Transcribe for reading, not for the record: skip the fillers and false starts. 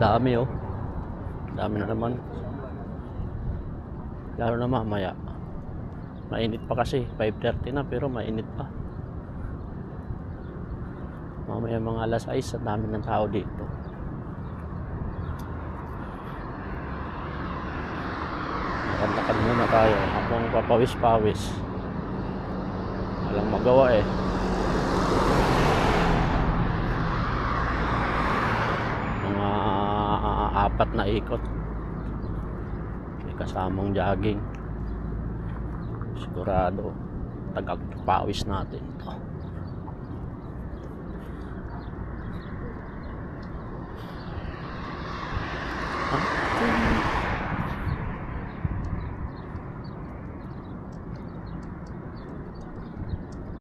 dami oh. Dami na naman. Lalo na mamaya. Mainit pa kasi. 5:30 na pero mainit pa. Mamaya mga alas 6, ang dami ng tao dito. Lakad muna tayo. Habang papawis-pawis. Walang magawa eh. Mga 4 na ikot. May kasamang jogging. Sigurado tagapawis natin ito.